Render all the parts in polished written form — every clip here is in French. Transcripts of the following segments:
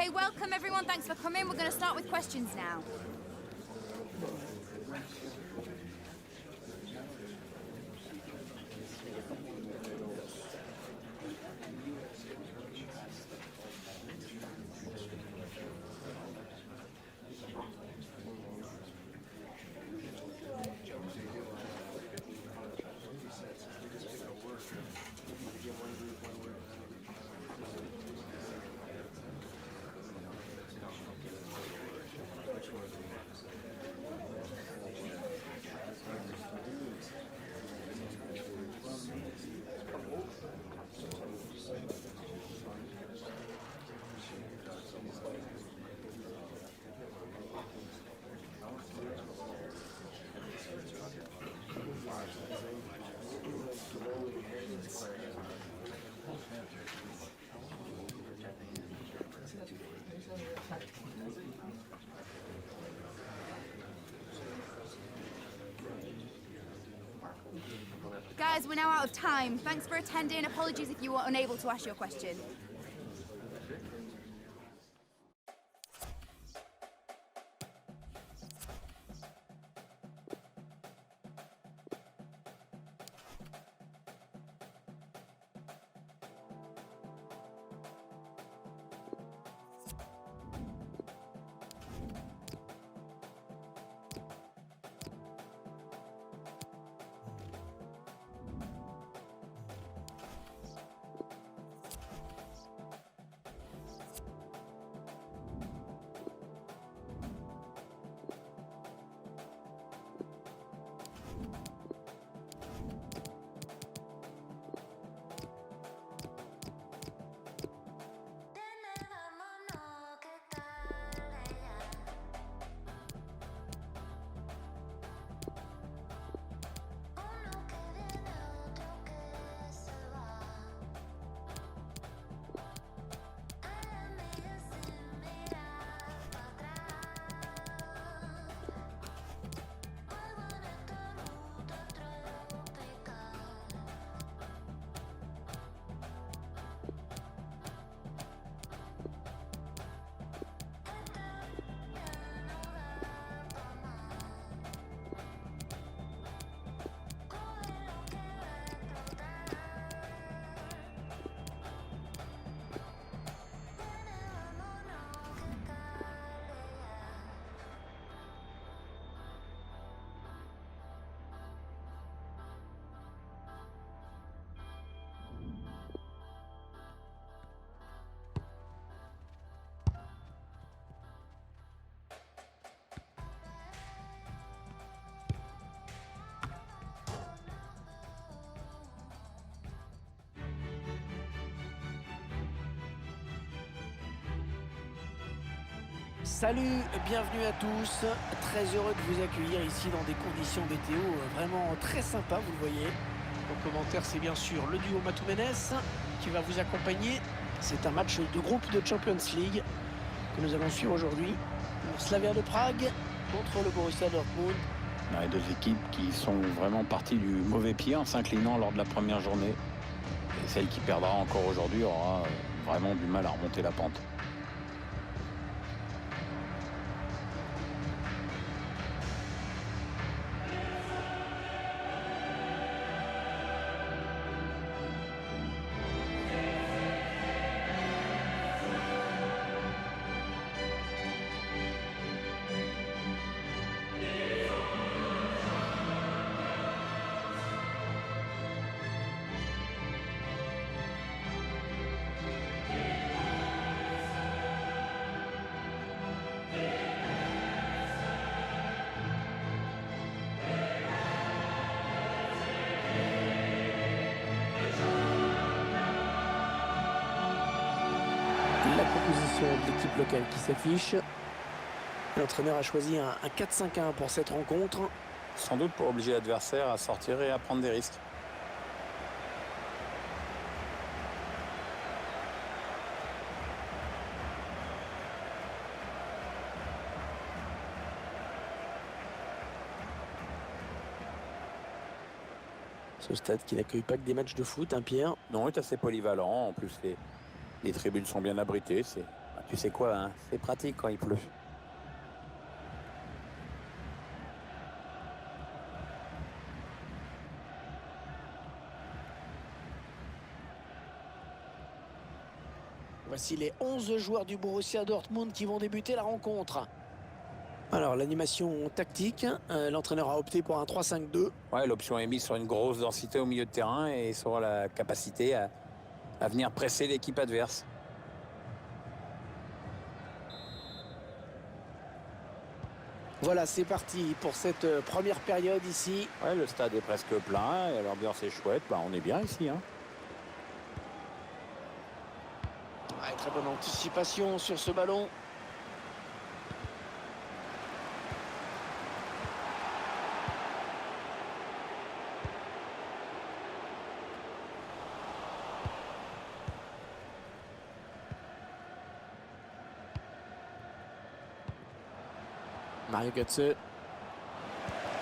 Okay, welcome everyone. Thanks for coming. We're going to start with questions now. Guys, we're now out of time. Thanks for attending. Apologies if you were unable to ask your question. Salut, bienvenue à tous, très heureux de vous accueillir ici dans des conditions météo vraiment très sympas, vous le voyez. Au commentaire, c'est bien sûr le duo Matou-Ménès qui va vous accompagner. C'est un match de groupe de Champions League que nous allons suivre aujourd'hui. Le Slavia de Prague contre le Borussia Dortmund. Les deux équipes qui sont vraiment parties du mauvais pied en s'inclinant lors de la première journée. Et celle qui perdra encore aujourd'hui aura vraiment du mal à remonter la pente. La composition de l'équipe locale qui s'affiche. L'entraîneur a choisi un 4-5-1 pour cette rencontre. Sans doute pour obliger l'adversaire à sortir et à prendre des risques. Ce stade qui n'accueille pas que des matchs de foot, hein, Pierre? Non, il est assez polyvalent. En plus, les tribunes sont bien abritées. C'est Tu sais quoi, hein, c'est pratique quand il pleut. Voici les 11 joueurs du Borussia Dortmund qui vont débuter la rencontre. Alors, l'animation tactique, l'entraîneur a opté pour un 3-5-2. Ouais, l'option est mise sur une grosse densité au milieu de terrain et sur la capacité à venir presser l'équipe adverse. Voilà, c'est parti pour cette première période ici. Ouais, le stade est presque plein et l'ambiance est chouette. Bah, on est bien ici, hein. Ouais, très bonne anticipation sur ce ballon. Mario Götze.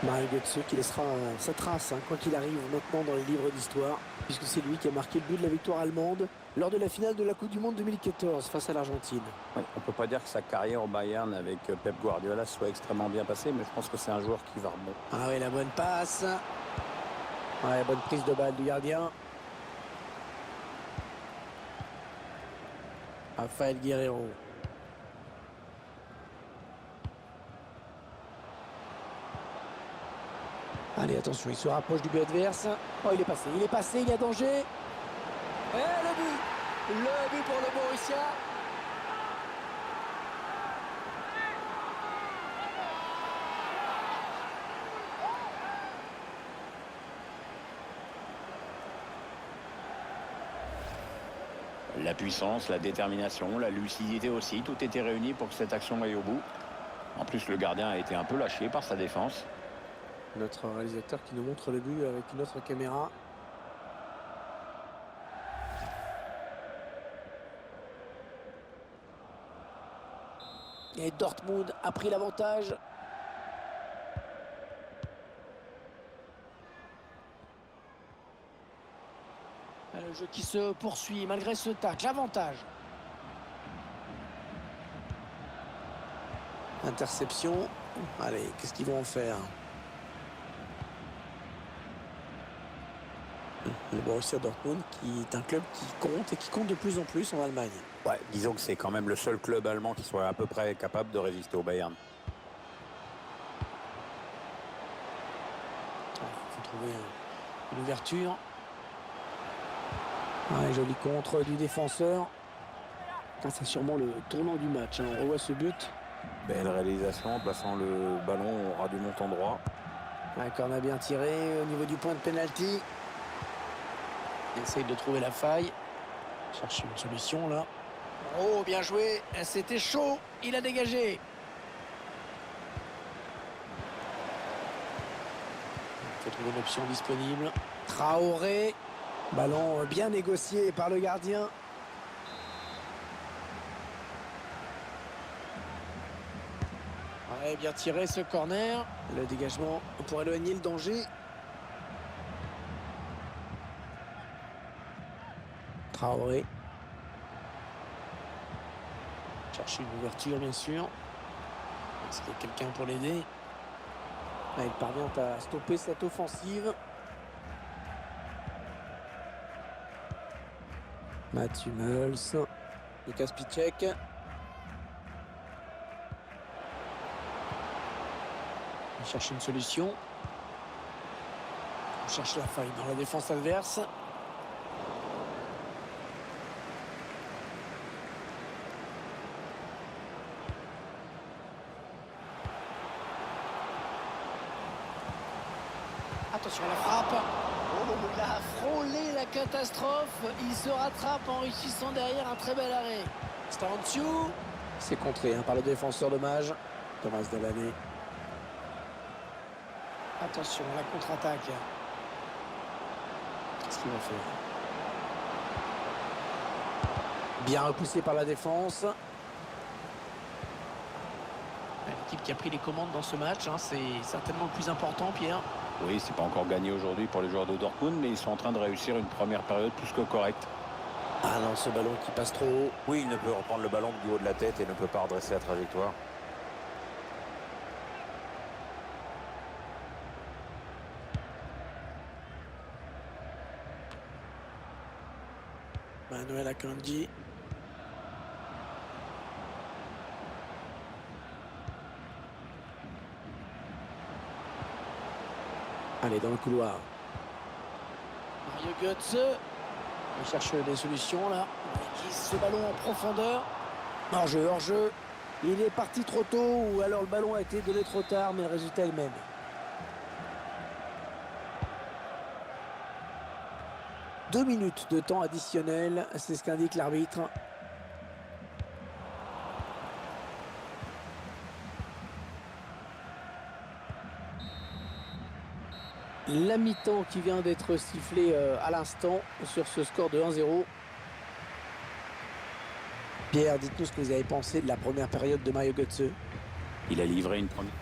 Mario Götze qui laissera sa trace, quoi qu'il arrive maintenant dans les livres d'histoire, puisque c'est lui qui a marqué le but de la victoire allemande lors de la finale de la Coupe du Monde 2014 face à l'Argentine. Ouais, on peut pas dire que sa carrière au Bayern avec Pep Guardiola soit extrêmement bien passée, mais je pense que c'est un joueur qui va remonter. Ah oui, la bonne passe. Ouais, bonne prise de balle du gardien. Rafael Guerreiro. Allez, attention, il se rapproche du but adverse. Oh, il est passé, il y a danger. Et le but pour le Borussia. La puissance, la détermination, la lucidité aussi, tout était réuni pour que cette action aille au bout. En plus, le gardien a été un peu lâché par sa défense. Notre réalisateur qui nous montre le but avec une autre caméra. Et Dortmund a pris l'avantage. Le jeu qui se poursuit malgré ce tacle. L'avantage. Interception. Allez, qu'est-ce qu'ils vont en faire? Le Borussia Dortmund qui est un club qui compte et qui compte de plus en plus en Allemagne. Ouais, disons que c'est quand même le seul club allemand qui soit à peu près capable de résister au Bayern. Il faut trouver une ouverture. Ouais, joli contre du défenseur. C'est sûrement le tournant du match. On revoit ce but. Belle réalisation en plaçant le ballon au ras du montant droit. Ouais, corner bien tiré au niveau du point de pénalty. Il essaye de trouver la faille. Cherche une solution là. Oh, bien joué. C'était chaud. Il a dégagé. Il faut trouver une option disponible. Traoré. Ballon bien négocié par le gardien. Ouais, bien tiré ce corner. Le dégagement pour éloigner le danger. Traoré. Cherche une ouverture bien sûr. Est-ce qu'il y a quelqu'un pour l'aider? Il parvient à stopper cette offensive. Mats Hummels. Lukas Piszczek. Il cherche une solution. On cherche la faille dans la défense adverse. Attention à la frappe. Oh, il a frôlé la catastrophe. Il se rattrape en réussissant derrière un très bel arrêt. C'est en dessous. C'est contré par le défenseur de Mage. Thomas Delaney. Attention, la contre-attaque. Qu'est-ce qu'il va faire? Bien repoussé par la défense. L'équipe qui a pris les commandes dans ce match, c'est certainement le plus important, Pierre. Oui, c'est pas encore gagné aujourd'hui pour les joueurs de Dortmund, mais ils sont en train de réussir une première période plus que correcte. Ah non, ce ballon qui passe trop haut. Oui, il ne peut reprendre le ballon du haut de la tête et ne peut pas redresser la trajectoire. Manuel Akanji. Allez, dans le couloir. Mario Götze. Il cherche des solutions là. Il glisse ce ballon en profondeur. Hors-jeu, hors-jeu. Il est parti trop tôt ou alors le ballon a été donné trop tard, mais le résultat est le même. Deux minutes de temps additionnel, c'est ce qu'indique l'arbitre. La mi-temps qui vient d'être sifflée à l'instant sur ce score de 1-0. Pierre, dites-nous ce que vous avez pensé de la première période de Mario Götze. Il a livré une première...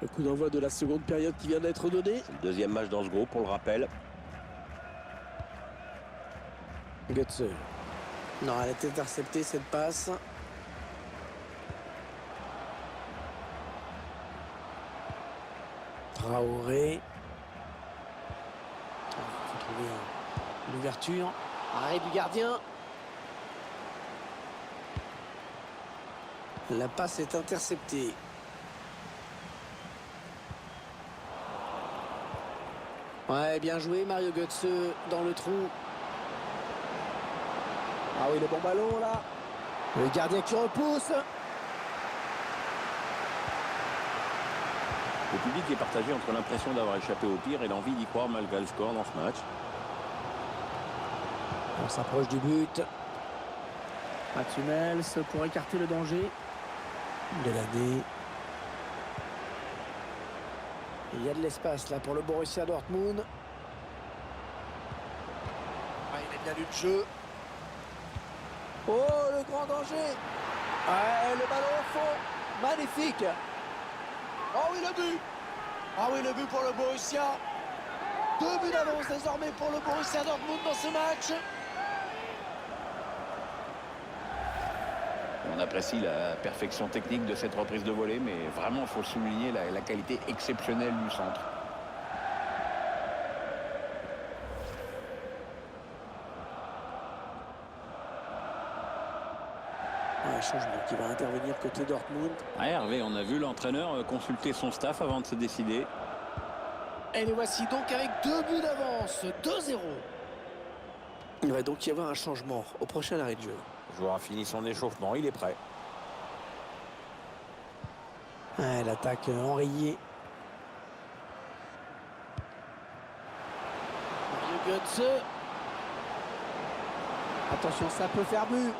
Le coup d'envoi de la seconde période qui vient d'être donné. C'est le deuxième match dans ce groupe, pour le rappel. Götze. Non, elle a été interceptée cette passe. Traoré. Il faut trouver une ouverture. Arrêt du gardien. La passe est interceptée. Ouais, bien joué Mario Götze dans le trou. Ah oui, le bon ballon là. Le gardien qui repousse. Le public est partagé entre l'impression d'avoir échappé au pire et l'envie d'y croire malgré le score dans ce match. On s'approche du but. Mats Hummels pour écarter le danger de l'année. Il y a de l'espace là pour le Borussia Dortmund. Ah, il est bien lu le jeu. Oh, le grand danger. Ah, le ballon au fond. Magnifique. Oh oui, le but. Ah oui, le but pour le Borussia. 2 buts d'avance désormais pour le Borussia Dortmund dans ce match. On apprécie la perfection technique de cette reprise de volée, mais vraiment, il faut souligner la qualité exceptionnelle du centre. Un changement qui va intervenir côté Dortmund. Ah, Hervé, on a vu l'entraîneur consulter son staff avant de se décider. Et les voici donc avec 2 buts d'avance, 2-0. Il va donc y avoir un changement au prochain arrêt de jeu. Le joueur a fini son échauffement, il est prêt. Ah, l'attaque enrayée. Mario Götze. Attention, ça peut faire but.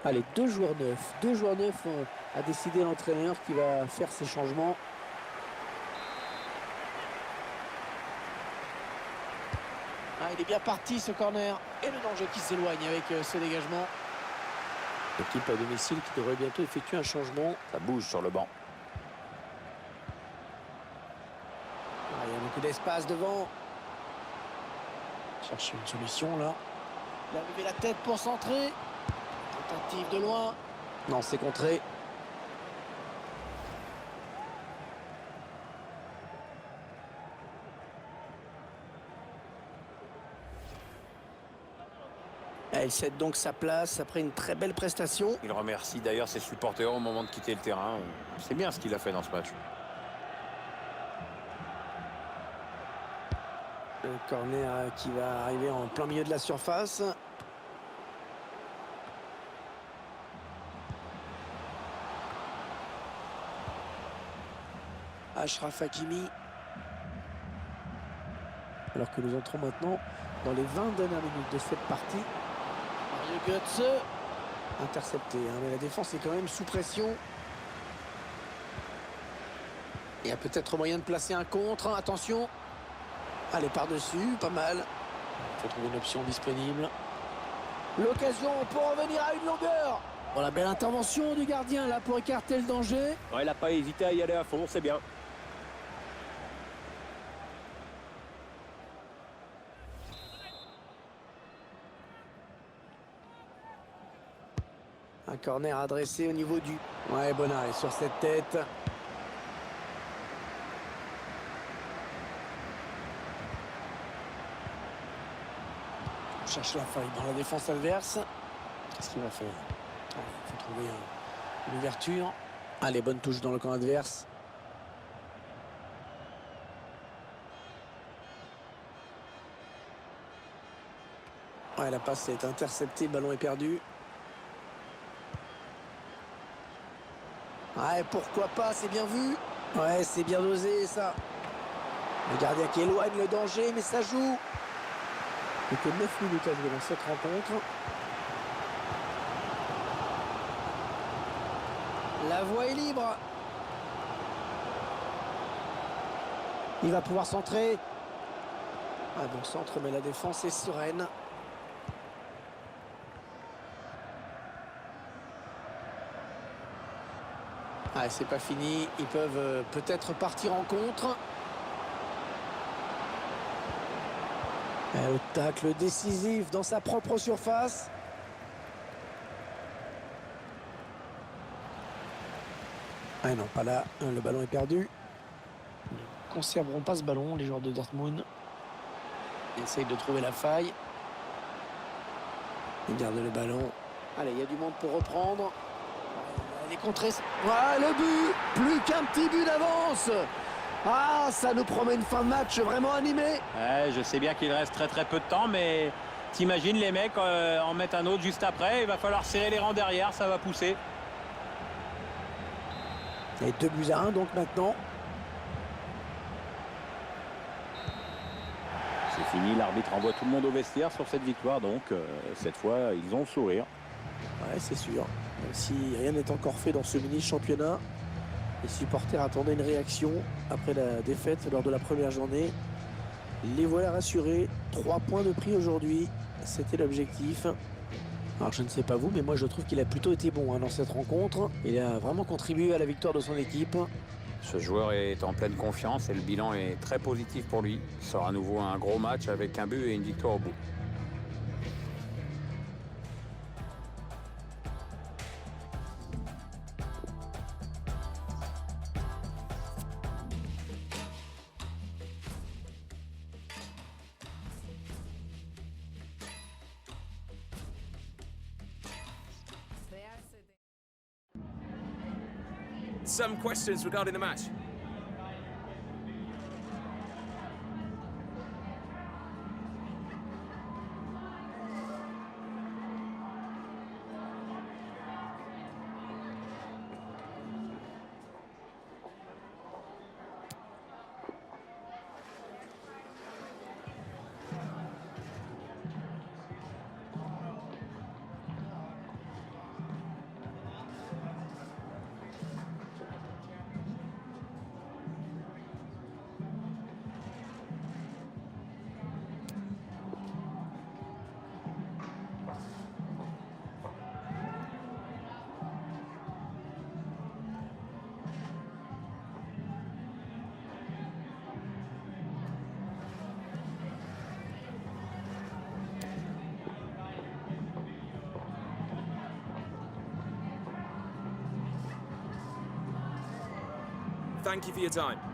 Allez, 2 joueurs neufs. 2 joueurs neufs a décidé l'entraîneur qui va faire ces changements. Ah, il est bien parti ce corner. Et le danger qui s'éloigne avec ce dégagement. L'équipe à domicile qui devrait bientôt effectuer un changement. Ça bouge sur le banc. Ah, il y a beaucoup d'espace devant. Chercher une solution là. Il a levé la tête pour centrer. Tentative de loin. Non, c'est contré. Elle cède donc sa place après une très belle prestation. Il remercie d'ailleurs ses supporters au moment de quitter le terrain. C'est bien ce qu'il a fait dans ce match. Le corner qui va arriver en plein milieu de la surface. Achraf Hakimi. Alors que nous entrons maintenant dans les 20 dernières minutes de cette partie. Mario Götze. Intercepté, hein, mais la défense est quand même sous pression. Il y a peut-être moyen de placer un contre. Attention. Allez, par-dessus, pas mal. Il faut trouver une option disponible. L'occasion pour revenir à une longueur. Voilà, belle intervention du gardien là pour écarter le danger. Ouais, il n'a pas hésité à y aller à fond, c'est bien. Un corner adressé au niveau du... Ouais, bon arrêt sur cette tête. On cherche la faille dans la défense adverse. Qu'est-ce qu'il va faire? Il faut trouver une ouverture. Allez, bonne touche dans le camp adverse. Ouais, la passe est interceptée, le ballon est perdu. Ouais, pourquoi pas, c'est bien vu. Ouais, c'est bien dosé, ça. Le gardien qui éloigne le danger, mais ça joue. Il n'y a que 9 minutes à jouer dans cette rencontre. La voie est libre. Il va pouvoir centrer. Un bon centre, mais la défense est sereine. Ah, c'est pas fini. Ils peuvent peut-être partir en contre. Et le tacle décisif dans sa propre surface. Ah non, pas là. Le ballon est perdu. Ils ne conserveront pas ce ballon, les joueurs de Dortmund. Ils essayent de trouver la faille. Ils gardent le ballon. Allez, il y a du monde pour reprendre. Les contrées. Ah, le but! Plus qu'un petit but d'avance! Ah, ça nous promet une fin de match vraiment animée. Ouais, je sais bien qu'il reste très peu de temps, mais t'imagines les mecs en mettent un autre juste après. Il va falloir serrer les rangs derrière, ça va pousser. Et 2-1 donc maintenant. C'est fini, l'arbitre envoie tout le monde au vestiaire sur cette victoire, donc cette fois ils ont le sourire. Ouais, c'est sûr. Même si rien n'est encore fait dans ce mini-championnat, les supporters attendaient une réaction après la défaite lors de la première journée. Les voilà rassurés. 3 points de prix aujourd'hui. C'était l'objectif. Alors je ne sais pas vous, mais moi je trouve qu'il a plutôt été bon dans cette rencontre. Il a vraiment contribué à la victoire de son équipe. Ce joueur est en pleine confiance et le bilan est très positif pour lui. Il sort à nouveau un gros match avec un but et une victoire au bout. Some questions regarding the match. Thank you for your time.